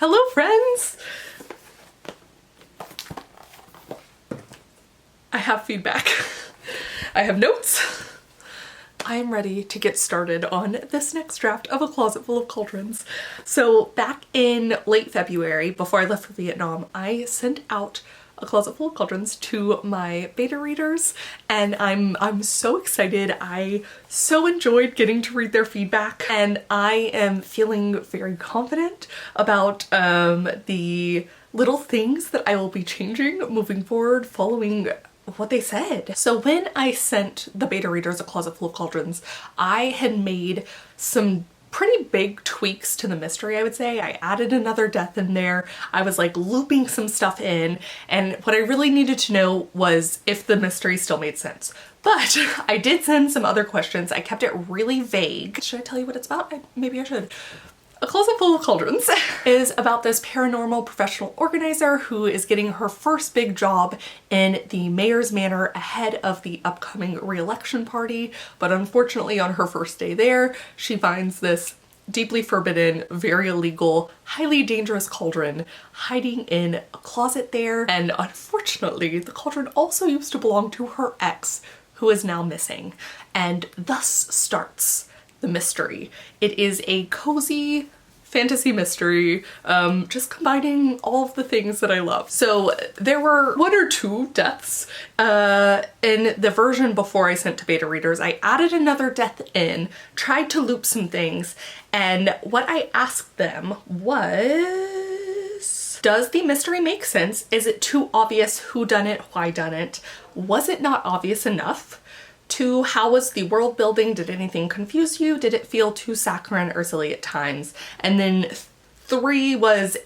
Hello friends! I have feedback. I have notes. I am ready to get started on this next draft of A Closet Full of Cauldrons. So back in late February, before I left for Vietnam, I sent out A Closet Full of Cauldrons to my beta readers, and I'm so excited. I so enjoyed getting to read their feedback, and I am feeling very confident about the little things that I will be changing moving forward following what they said. So when I sent the beta readers A Closet Full of Cauldrons, I had made some pretty big tweaks to the mystery, I would say. I added another death in there. I was like looping some stuff in, and what I really needed to know was if the mystery still made sense. But I did send some other questions. I kept it really vague. Should I tell you what it's about? Maybe I should. A Closet Full of Cauldrons is about this paranormal professional organizer who is getting her first big job in the mayor's manor ahead of the upcoming re-election party. But unfortunately on her first day there, she finds this deeply forbidden, very illegal, highly dangerous cauldron hiding in a closet there. And unfortunately, the cauldron also used to belong to her ex, who is now missing. And thus starts the mystery. It is a cozy fantasy mystery, just combining all of the things that I love. So there were 1 or 2 deaths in the version before I sent to beta readers. I added another death in, tried to loop some things, and what I asked them was, does the mystery make sense? Is it too obvious who done it, why done it? Was it not obvious enough? 2, how was the world building? Did anything confuse you? Did it feel too saccharine or silly at times? And then 3 was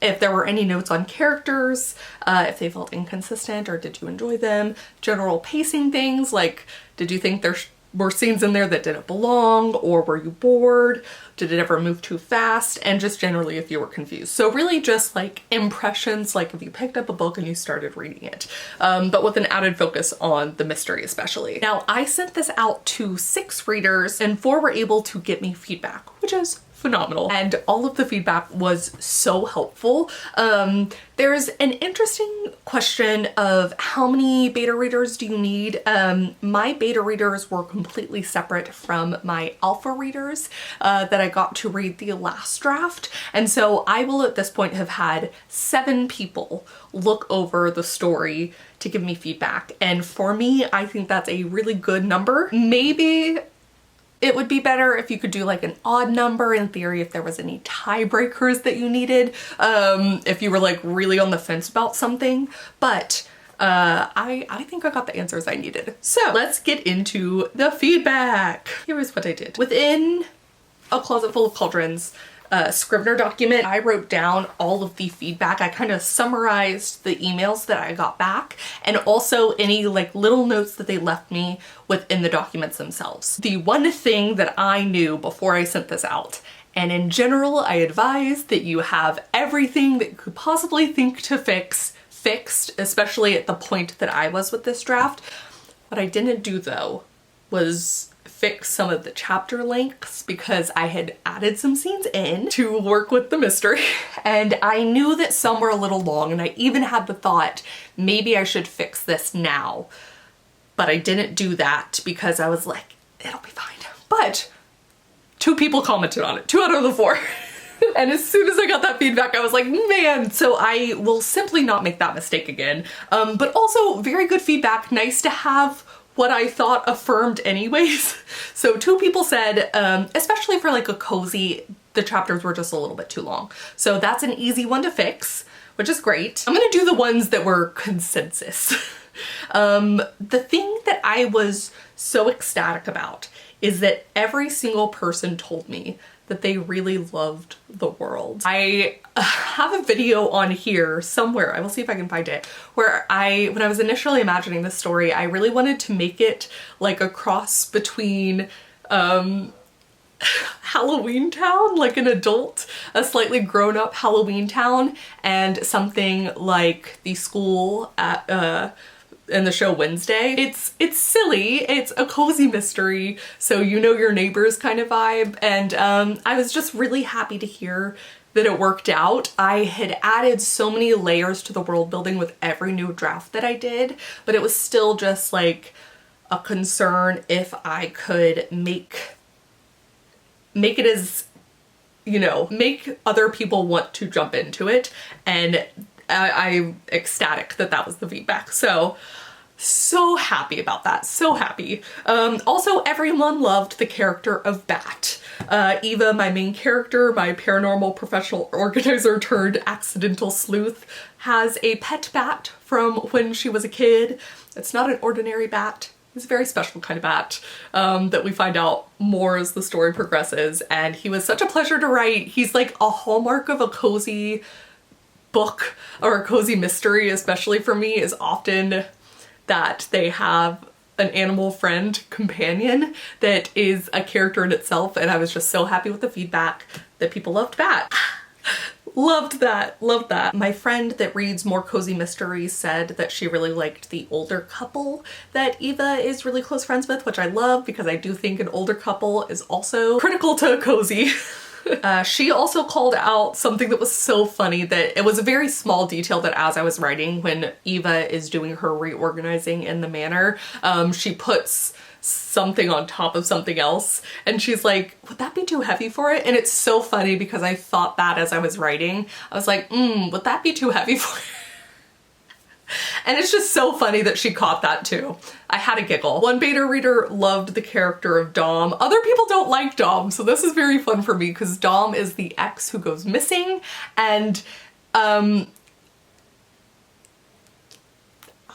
if there were any notes on characters, if they felt inconsistent or did you enjoy them? General pacing things, like did you think there were scenes in there that didn't belong, or were you bored? Did it ever move too fast? And just generally if you were confused. So really just like impressions, like if you picked up a book and you started reading it, but with an added focus on the mystery especially. Now I sent this out to 6 readers and 4 were able to get me feedback, which is phenomenal. And all of the feedback was so helpful. There's an interesting question of how many beta readers do you need? My beta readers were completely separate from my alpha readers that I got to read the last draft. And so I will at this point have had 7 people look over the story to give me feedback. And for me, I think that's a really good number. Maybe it would be better if you could do like an odd number in theory if there was any tiebreakers that you needed, if you were like really on the fence about something, but I think I got the answers I needed. So let's get into the feedback. Here is what I did. Within A Closet Full of Cauldrons Scrivener document, I wrote down all of the feedback. I kind of summarized the emails that I got back and also any like little notes that they left me within the documents themselves. The one thing that I knew before I sent this out, and in general I advise that you have everything that you could possibly think to fixed, especially at the point that I was with this draft. What I didn't do though was fix some of the chapter lengths because I had added some scenes in to work with the mystery, and I knew that some were a little long, and I even had the thought maybe I should fix this now, but I didn't do that because I was like, it'll be fine. But 2 people commented on it, 2 out of the 4. And as soon as I got that feedback, I was like, man, so I will simply not make that mistake again. But also very good feedback, nice to have what I thought affirmed anyways. So 2 people said, especially for like a cozy, the chapters were just a little bit too long. So that's an easy one to fix, which is great. I'm gonna do the ones that were consensus. The thing that I was so ecstatic about is that every single person told me that they really loved the world. I have a video on here somewhere, I will see if I can find it, where when I was initially imagining this story, I really wanted to make it like a cross between Halloween Town, like an adult, a slightly grown-up Halloween Town, and something like the school at in the show Wednesday. It's silly, it's a cozy mystery, so you know your neighbors kind of vibe, and I was just really happy to hear that it worked out. I had added so many layers to the world building with every new draft that I did, but it was still just like a concern if I could make it as, you know, make other people want to jump into it, and I'm ecstatic that that was the feedback. So happy about that, so happy. Also, everyone loved the character of Bat. Eva, my main character, my paranormal professional organizer turned accidental sleuth, has a pet bat from when she was a kid. It's not an ordinary bat. It's a very special kind of bat that we find out more as the story progresses, and he was such a pleasure to write. He's like a hallmark of a cozy book or a cozy mystery, especially for me, is often that they have an animal friend companion that is a character in itself, and I was just so happy with the feedback that people loved Bat. Loved that, loved that. My friend that reads more cozy mysteries said that she really liked the older couple that Eva is really close friends with, which I love because I do think an older couple is also critical to cozy. She also called out something that was so funny, that it was a very small detail that as I was writing, when Eva is doing her reorganizing in the manor, she puts something on top of something else, and she's like, would that be too heavy for it? And it's so funny because I thought that as I was writing. I was like, would that be too heavy for it? And it's just so funny that she caught that too. I had a giggle. One beta reader loved the character of Dom. Other people don't like Dom, so this is very fun for me because Dom is the ex who goes missing, and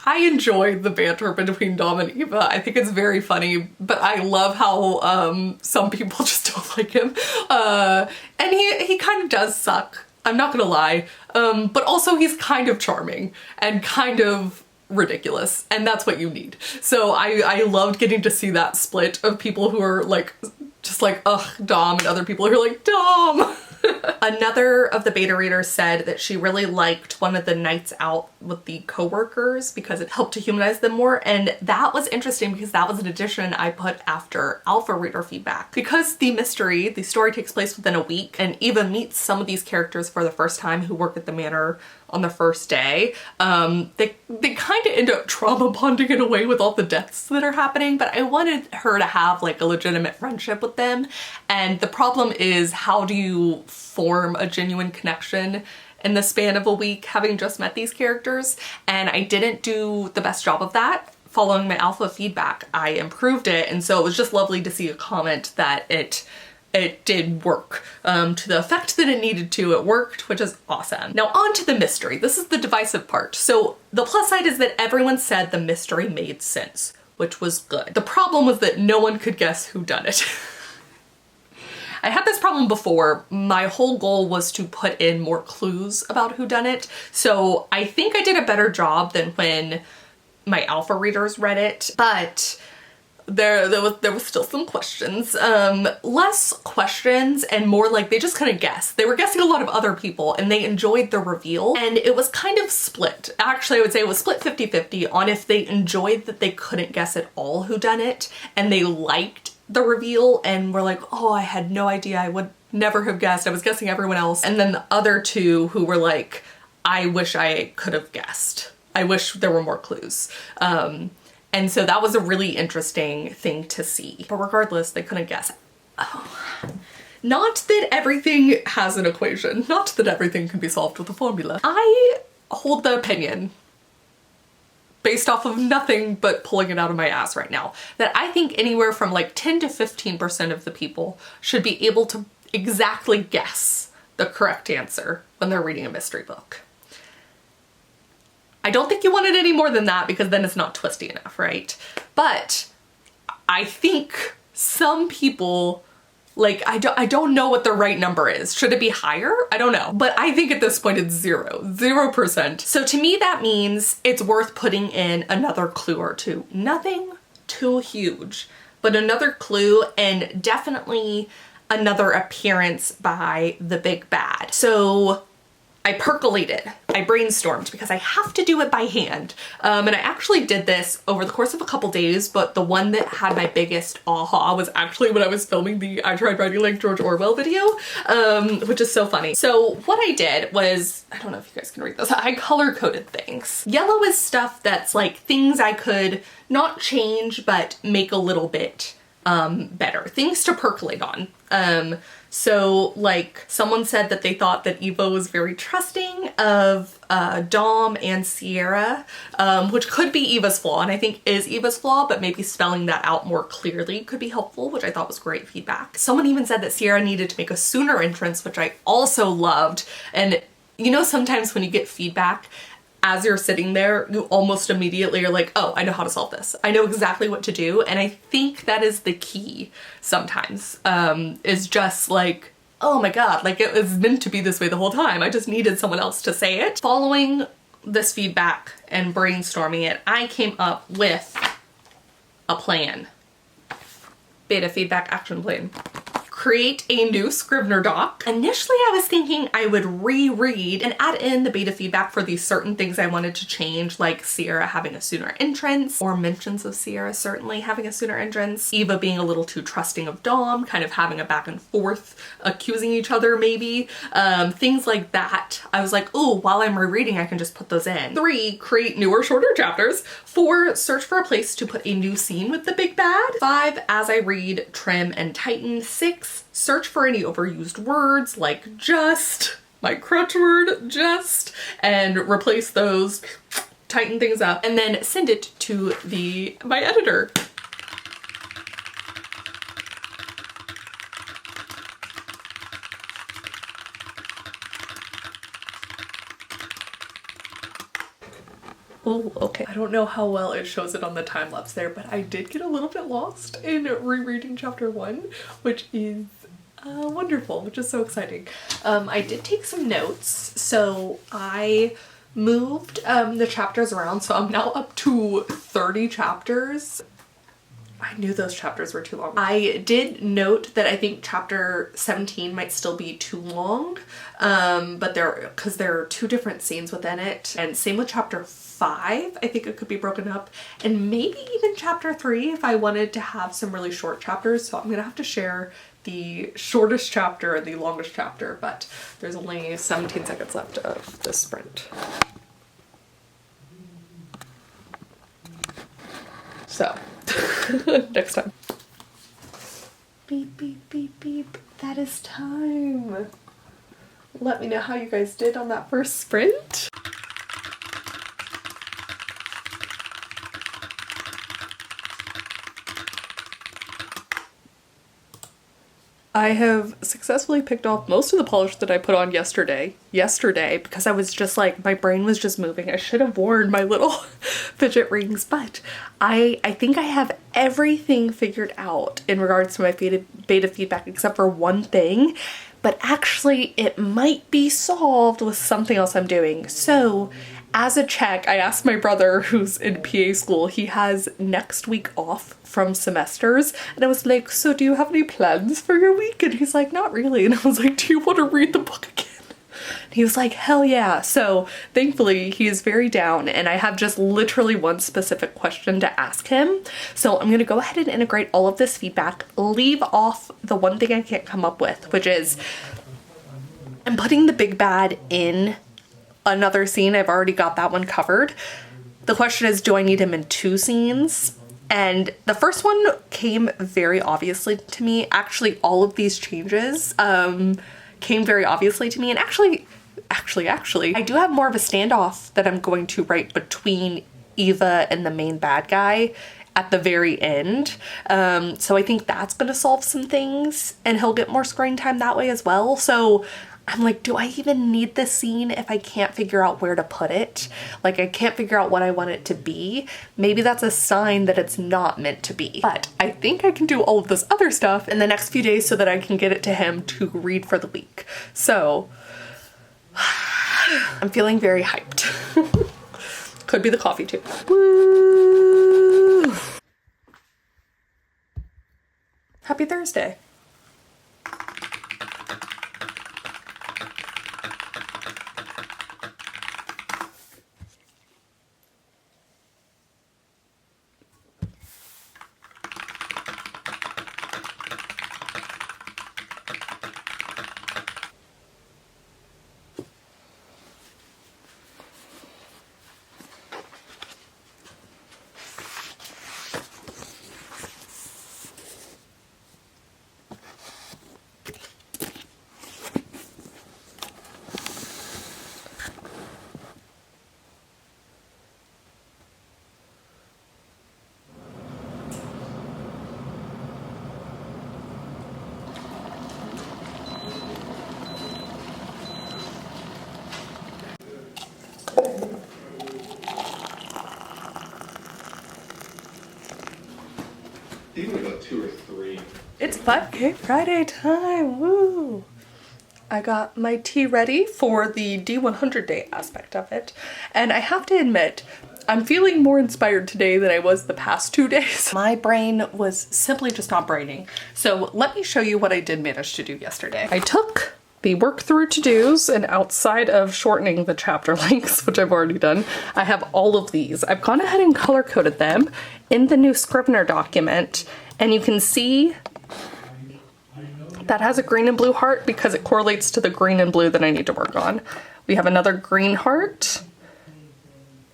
I enjoyed the banter between Dom and Eva. I think it's very funny, but I love how some people just don't like him. And he kind of does suck. I'm not gonna lie, but also he's kind of charming and kind of ridiculous, and that's what you need. So I loved getting to see that split of people who are like, just like, ugh, Dom, and other people who are like, Dom! Another of the beta readers said that she really liked one of the nights out with the coworkers because it helped to humanize them more, and that was interesting because that was an addition I put after alpha reader feedback. Because the story takes place within a week, and Eva meets some of these characters for the first time who work at the manor on the first day. They kind of end up trauma bonding in a way with all the deaths that are happening, but I wanted her to have like a legitimate friendship with them. And the problem is, how do you form a genuine connection in the span of a week having just met these characters? And I didn't do the best job of that. Following my alpha feedback, I improved it, and so it was just lovely to see a comment that it did work to the effect that it needed to. It worked, which is awesome. Now on to the mystery. This is the divisive part. So the plus side is that everyone said the mystery made sense, which was good. The problem was that no one could guess who done it. I had this problem before. My whole goal was to put in more clues about who done it. So I think I did a better job than when my alpha readers read it, but there was still some questions. Less questions and more like they just kind of guessed. They were guessing a lot of other people and they enjoyed the reveal, and it was kind of split. Actually, I would say it was split 50-50 on if they enjoyed that they couldn't guess at all who done it and they liked the reveal and were like, oh, I had no idea, I would never have guessed, I was guessing everyone else. And then the other two who were like, I wish I could have guessed. I wish there were more clues. And so that was a really interesting thing to see. But regardless, they couldn't guess. Oh. Not that everything has an equation. Not that everything can be solved with a formula. I hold the opinion, based off of nothing but pulling it out of my ass right now, that I think anywhere from like 10 to 15% of the people should be able to exactly guess the correct answer when they're reading a mystery book. I don't think you want it any more than that because then it's not twisty enough, right? But I think some people, like, I don't know what the right number is. Should it be higher? I don't know. But I think at this point it's 0%. So to me that means it's worth putting in another clue or two. Nothing too huge, but another clue, and definitely another appearance by the big bad. So I percolated, I brainstormed because I have to do it by hand. And I actually did this over the course of a couple days, but the one that had my biggest aha was actually when I was filming the I Tried Writing Like George Orwell video, which is so funny. So what I did was, I don't know if you guys can read this, I color coded things. Yellow is stuff that's like things I could not change, but make a little bit better. Things to percolate on. So like someone said that they thought that Eva was very trusting of Dom and Sierra, which could be Eva's flaw, and I think is Eva's flaw, but maybe spelling that out more clearly could be helpful, which I thought was great feedback. Someone even said that Sierra needed to make a sooner entrance, which I also loved. And you know, sometimes when you get feedback, as you're sitting there, you almost immediately are like, oh, I know how to solve this. I know exactly what to do. And I think that is the key sometimes, is just like, oh my God, like it was meant to be this way the whole time. I just needed someone else to say it. Following this feedback and brainstorming it, I came up with a plan. Beta feedback action plan. Create a new Scrivener doc. Initially, I was thinking I would reread and add in the beta feedback for these certain things I wanted to change, like Sierra having a sooner entrance, or mentions of Sierra certainly having a sooner entrance, Eva being a little too trusting of Dom, kind of having a back and forth, accusing each other maybe, things like that. I was like, oh, while I'm rereading, I can just put those in. 3, create newer, shorter chapters. 4, search for a place to put a new scene with the big bad. 5, as I read, trim and tighten. 6, search for any overused words like just, my crutch word, just, and replace those, tighten things up, and then send it to my editor. Oh, okay. I don't know how well it shows it on the time lapse there, but I did get a little bit lost in rereading chapter 1, which is wonderful, which is so exciting. I did take some notes, so I moved the chapters around, so I'm now up to 30 chapters. I knew those chapters were too long. I did note that I think chapter 17 might still be too long, but because there are 2 different scenes within it, and same with chapter 5, I think it could be broken up, and maybe even chapter 3 if I wanted to have some really short chapters. So I'm gonna have to share the shortest chapter and the longest chapter, but there's only 17 seconds left of this sprint. So, next time. Beep, beep, beep, beep. That is time. Let me know how you guys did on that first sprint. I have successfully picked off most of the polish that I put on yesterday because I was just like, my brain was just moving. I should have worn my little fidget rings, but I think I have everything figured out in regards to my beta feedback except for one thing, but actually it might be solved with something else I'm doing. So as a check, I asked my brother who's in PA school, he has next week off from semesters, and I was like, so do you have any plans for your week? And he's like, not really. And I was like, do you want to read the book again? And he was like, hell yeah. So thankfully he is very down, and I have just literally one specific question to ask him. So I'm gonna go ahead and integrate all of this feedback, leave off the one thing I can't come up with, which is I'm putting the big bad in another scene. I've already got that one covered. The question is, do I need him in 2 scenes? And the first one came very obviously to me. Actually, all of these changes came very obviously to me. And actually, I do have more of a standoff that I'm going to write between Eva and the main bad guy at the very end. So I think that's going to solve some things, and he'll get more screen time that way as well. So I'm like, do I even need this scene if I can't figure out where to put it? Like, I can't figure out what I want it to be. Maybe that's a sign that it's not meant to be. But I think I can do all of this other stuff in the next few days so that I can get it to him to read for the week. So I'm feeling very hyped. Could be the coffee too. Woo! Happy Thursday. Even about 2 or 3. It's 5K Friday time, woo! I got my tea ready for the D100 day aspect of it, and I have to admit, I'm feeling more inspired today than I was the past 2 days. My brain was simply just not braining. So let me show you what I did manage to do yesterday. I took the work through to-dos, and outside of shortening the chapter lengths, which I've already done, I have all of these. I've gone ahead and color coded them in the new Scrivener document, and you can see that has a green and blue heart because it correlates to the green and blue that I need to work on. We have another green heart,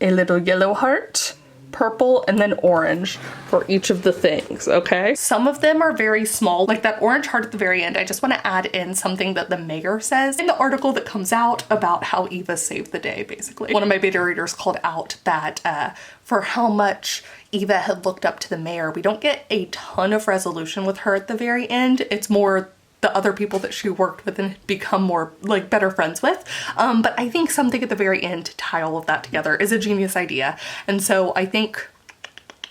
a little yellow heart, purple, and then orange for each of the things, okay? Some of them are very small, like that orange heart at the very end. I just want to add in something that the mayor says in the article that comes out about how Eva saved the day, basically. One of my beta readers called out that for how much Eva had looked up to the mayor, we don't get a ton of resolution with her at the very end. It's more the other people that she worked with and become more like better friends with. But I think something at the very end to tie all of that together is a genius idea. And so I think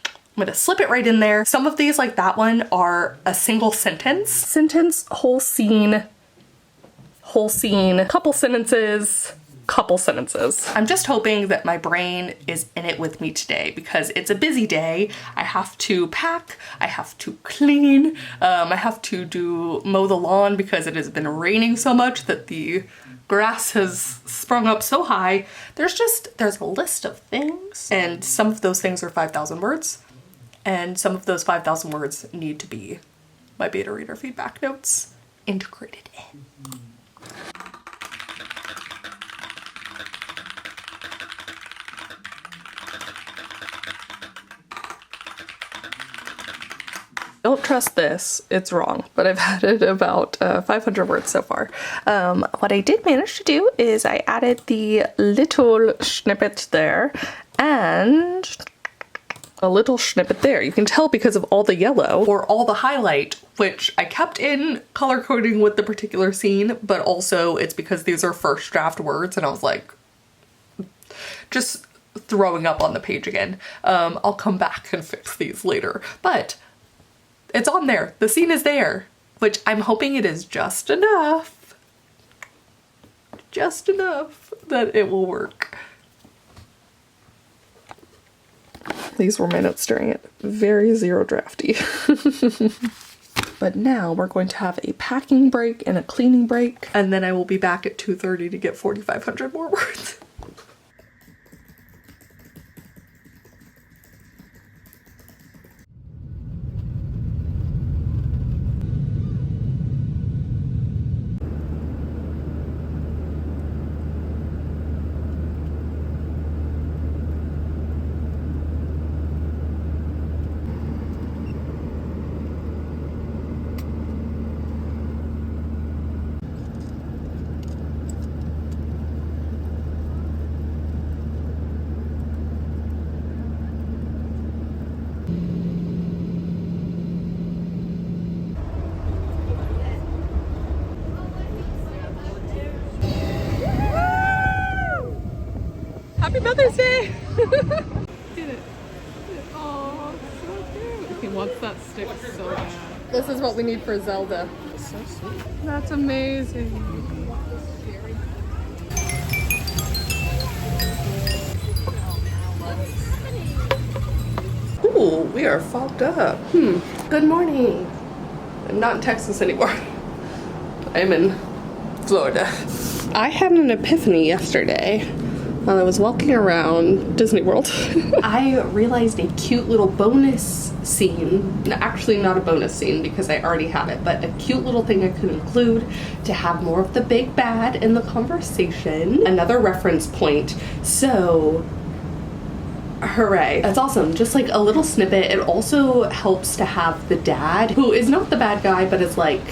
I'm gonna slip it right in there. Some of these, like that one, are a single sentence. Sentence, whole scene, couple sentences, couple sentences. I'm just hoping that my brain is in it with me today because it's a busy day. I have to pack, I have to clean, I have to mow the lawn because it has been raining so much that the grass has sprung up so high. There's a list of things, and some of those things are 5,000 words, and some of those 5,000 words need to be my beta reader feedback notes integrated in. Don't trust this, it's wrong, but I've added about 500 words so far. What I did manage to do is I added the little snippet there and a little snippet there. You can tell because of all the yellow or all the highlight, which I kept in color coding with the particular scene, but also it's because these are first draft words and I was like, just throwing up on the page again. I'll come back and fix these later, but it's on there. The scene is there, which I'm hoping it is just enough that it will work. These were my notes during it. Very zero drafty. But now we're going to have a packing break and a cleaning break, and then I will be back at 2:30 to get 4,500 more words. Happy Mother's Day! Get it. Oh, so cute. He wants that stick so bad. This is what we need for Zelda. So sweet. That's amazing. Ooh, we are fogged up. Good morning. I'm not in Texas anymore. I'm in Florida. I had an epiphany yesterday. While I was walking around Disney World, I realized a cute little bonus scene. Actually, not a bonus scene because I already have it, but a cute little thing I could include to have more of the big bad in the conversation. Another reference point. So, hooray. That's awesome. Just like a little snippet. It also helps to have the dad, who is not the bad guy, but is like,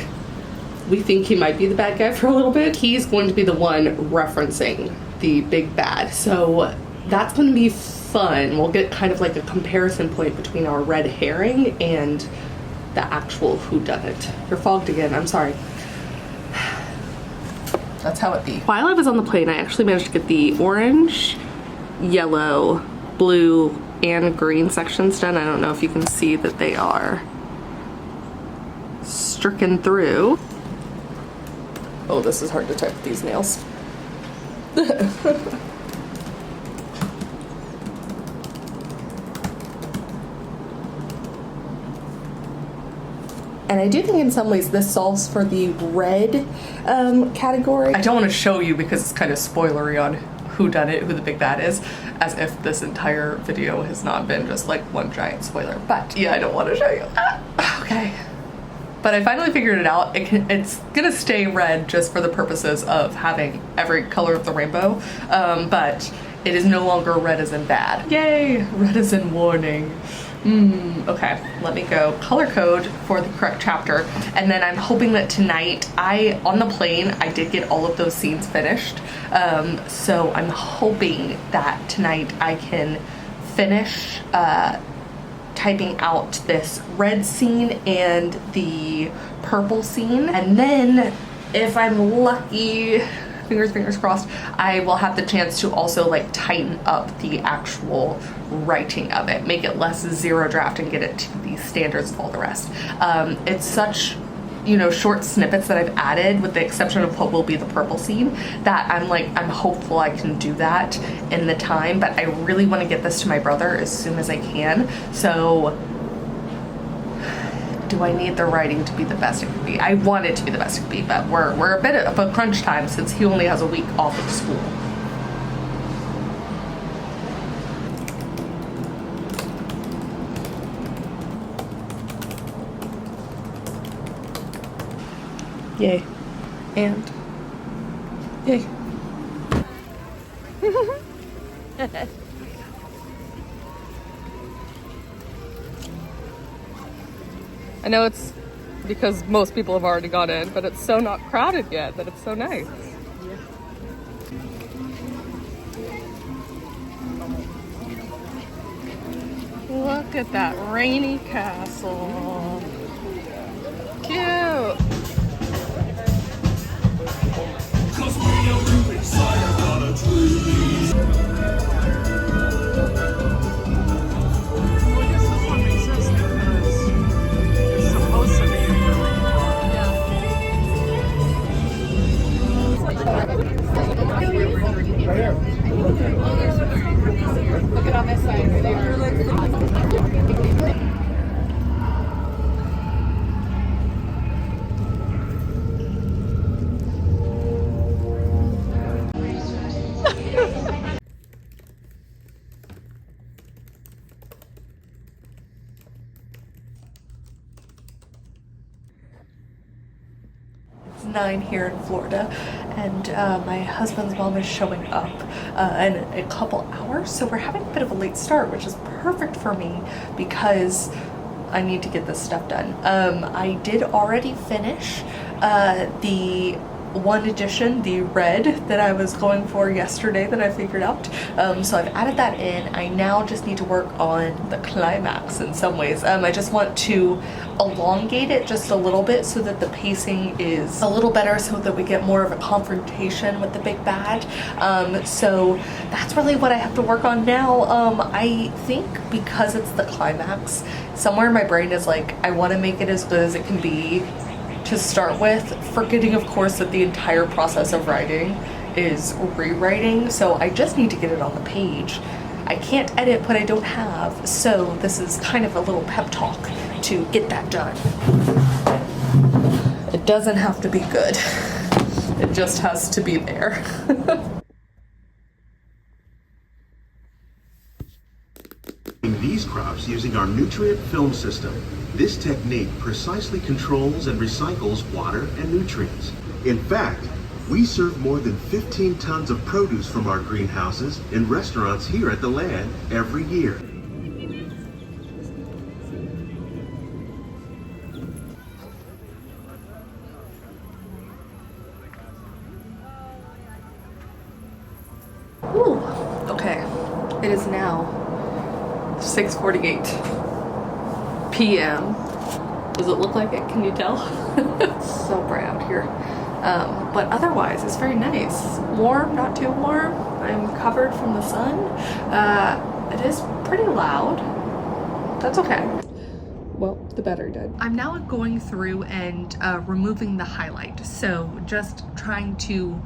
we think he might be the bad guy for a little bit. He's going to be the one referencing the big bad. So that's going to be fun. We'll get kind of like a comparison point between our red herring and the actual whodunit. You're fogged again, I'm sorry. That's how it be. While I was on the plane, I actually managed to get the orange yellow, blue, and green sections done. I don't know if you can see that they are stricken through. Oh, this is hard to type with these nails. And I do think in some ways this solves for the red category. I don't want to show you because it's kind of spoilery on who done it, who the big bad is, as if this entire video has not been just like one giant spoiler. But yeah, I don't want to show you. Okay. But I finally figured it out. It's gonna stay red just for the purposes of having every color of the rainbow, but it is no longer red as in bad. Yay, red as in warning. Okay, let me go color code for the correct chapter, and then I'm hoping that tonight, on the plane, I did get all of those scenes finished, so I'm hoping that tonight I can finish typing out this red scene and the purple scene, and then if I'm lucky, fingers crossed, I will have the chance to also like tighten up the actual writing of it, make it less zero draft and get it to the standards of all the rest. It's such, you know, short snippets that I've added, with the exception of what will be the purple scene, that I'm hopeful I can do that in the time, but I really want to get this to my brother as soon as I can. So do I need the writing to be the best it could be? I want it to be the best it could be, but we're a bit of a crunch time since he only has a week off of school. Yay. And yay. I know it's because most people have already got in, but it's so not crowded yet that it's so nice. Yeah. Look at that rainy castle. Cute. Look at on this side. It's 9 here in Florida, and my husband's mom is showing up in a couple hours, so we're having a bit of a late start, which is perfect for me because I need to get this stuff done. I did already finish the one edition, the red that I was going for yesterday that I figured out. So I've added that in. I now just need to work on the climax in some ways. I just want to elongate it just a little bit so that the pacing is a little better, so that we get more of a confrontation with the big bad. So that's really what I have to work on now. I think because it's the climax, somewhere in my brain is like, I want to make it as good as it can be to start with, forgetting of course that the entire process of writing is rewriting, so I just need to get it on the page. I can't edit what I don't have, so this is kind of a little pep talk to get that done. It doesn't have to be good, it just has to be there. These crops using our nutrient film system. This technique precisely controls and recycles water and nutrients. In fact, we serve more than 15 tons of produce from our greenhouses in restaurants here at the land every year. Ooh, okay, it is now 6:48 p.m. Does it look like it? Can you tell? It's so bright out here. But otherwise it's very nice. Warm, not too warm. I'm covered from the sun. It is pretty loud. That's okay. Well, the battery died. I'm now going through and removing the highlight. So just trying to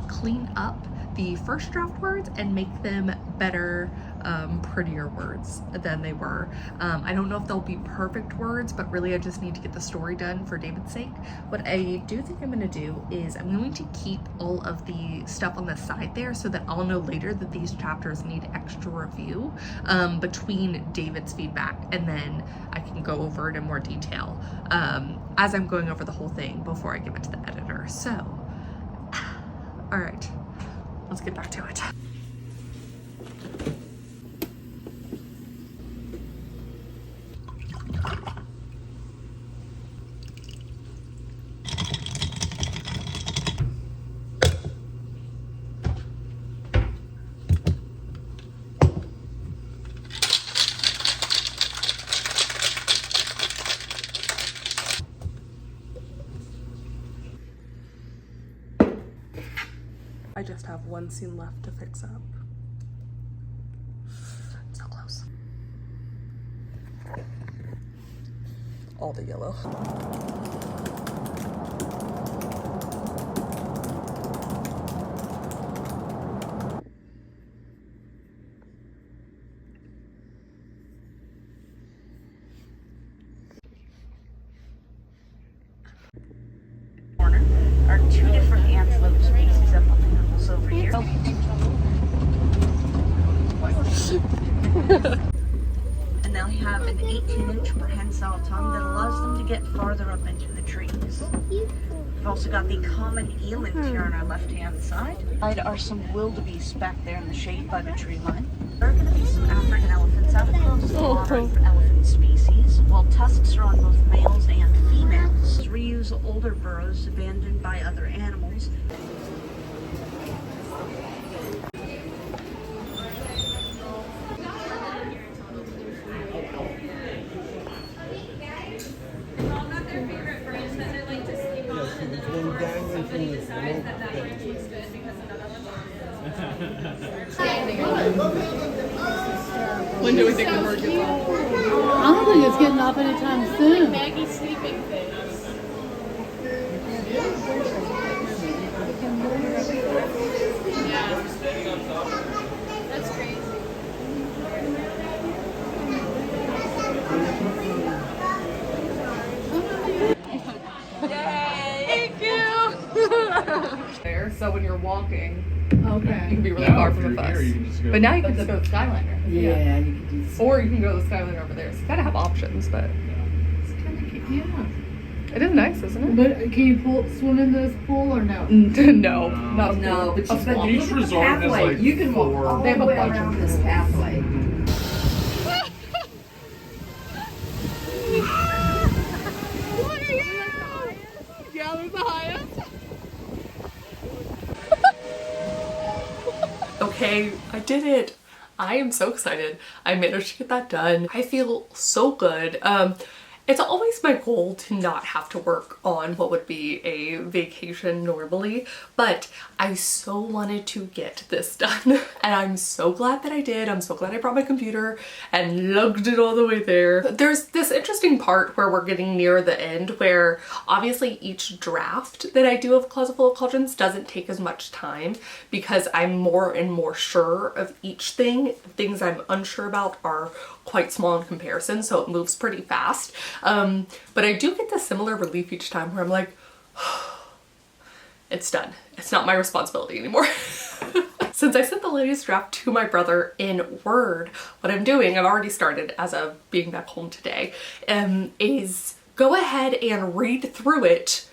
clean up the first draft words and make them better, prettier words than they were. I don't know if they'll be perfect words, but really I just need to get the story done for David's sake. What I do think I'm gonna do is I'm going to keep all of the stuff on the side there so that I'll know later that these chapters need extra review between David's feedback, and then I can go over it in more detail as I'm going over the whole thing before I give it to the editor. So, all right. Let's get back to it. I just have one scene left to fix up. So close. All the yellow. Boerne are two different antelope species up on the hills over here. And they'll have an 18-inch prehensile tongue that allows them to get farther up into the trees. We've also got the common eland here on our left-hand side. Are some wildebeest back there in the shade by the tree line. There are going to be some African elephants out across the water for elephant species, while tusks are on both males and females. Reuse older burrows abandoned by other animals. When do we think the bird gets off? I don't think it's getting off anytime soon. Maggie's sleeping thing. Yeah. That's crazy. Thank you! There, so when you're walking, you Okay. can be really far from the bus. But now you can just go to the Skyliner. Yeah, you could do so. Or you can go to the Skyliner over there. So you gotta have options, but It's kind of cute. Yeah. it is nice, isn't it? But can you swim in this pool or no? No, not No, but a she's got swamp. Each resort has pathway. like You can walk four. all They have the a way bunch of around this pathway. Look at you! Yeah, there's the highest. Okay, I did it. I am so excited. I managed to get that done. I feel so good. It's always my goal to not have to work on what would be a vacation normally, but I so wanted to get this done and I'm so glad that I did. I'm so glad I brought my computer and lugged it all the way there. There's this interesting part where we're getting near the end where obviously each draft that I do of Closet Full of Cauldrons doesn't take as much time because I'm more and more sure of each thing. Things I'm unsure about are quite small in comparison, so it moves pretty fast. But I do get the similar relief each time where I'm like, it's done. It's not my responsibility anymore. Since I sent the latest draft to my brother in Word, what I'm doing, I've already started as of being back home today, is go ahead and read through it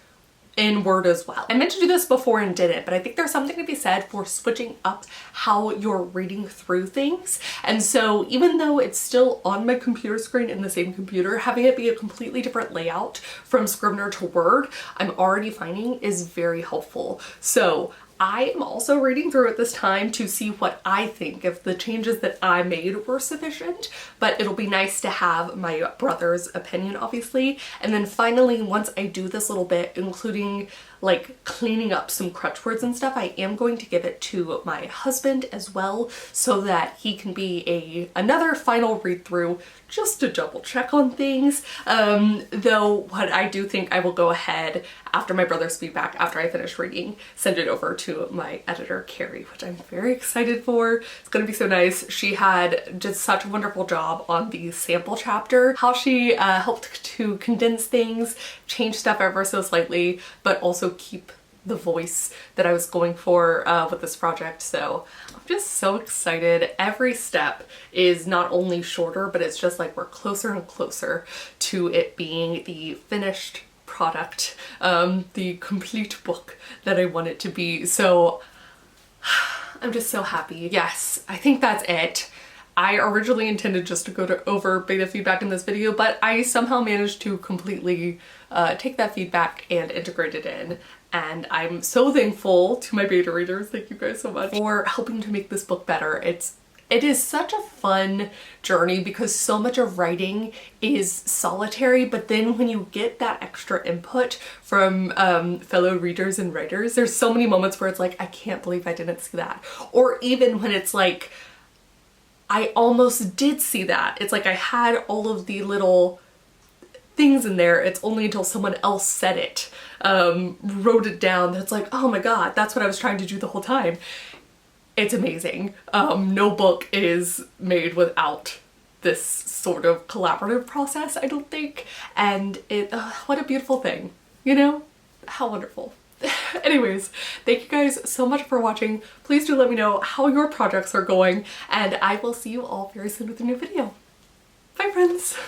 in Word as well. I meant to do this before and didn't, but I think there's something to be said for switching up how you're reading through things. And so even though it's still on my computer screen in the same computer, having it be a completely different layout from Scrivener to Word, I'm already finding is very helpful. So I am also reading through it this time to see what I think, if the changes that I made were sufficient, but it'll be nice to have my brother's opinion, obviously. And then finally, once I do this little bit, including like cleaning up some crutch words and stuff, I am going to give it to my husband as well so that he can be another final read through just to double check on things. Though what I do think I will go ahead after my brother's feedback, after I finish reading, send it over to my editor Carrie, which I'm very excited for. It's gonna be so nice. She had just such a wonderful job on the sample chapter, how she helped to condense things, change stuff ever so slightly, but also keep the voice that I was going for with this project. So I'm just so excited. Every step is not only shorter, but it's just like we're closer and closer to it being the finished product, the complete book that I want it to be. So I'm just so happy. Yes, I think that's it. I originally intended just to go over beta feedback in this video, but I somehow managed to completely take that feedback and integrate it in. And I'm so thankful to my beta readers. Thank you guys so much for helping to make this book better. It is such a fun journey because so much of writing is solitary, but then when you get that extra input from fellow readers and writers, there's so many moments where it's like, I can't believe I didn't see that. Or even when it's like, I almost did see that. It's like I had all of the little things in there. It's only until someone else said it, wrote it down, that it's like, oh my god, that's what I was trying to do the whole time. It's amazing. No book is made without this sort of collaborative process, I don't think. And what a beautiful thing, you know? How wonderful. Anyways, thank you guys so much for watching. Please do let me know how your projects are going, and I will see you all very soon with a new video. Bye friends!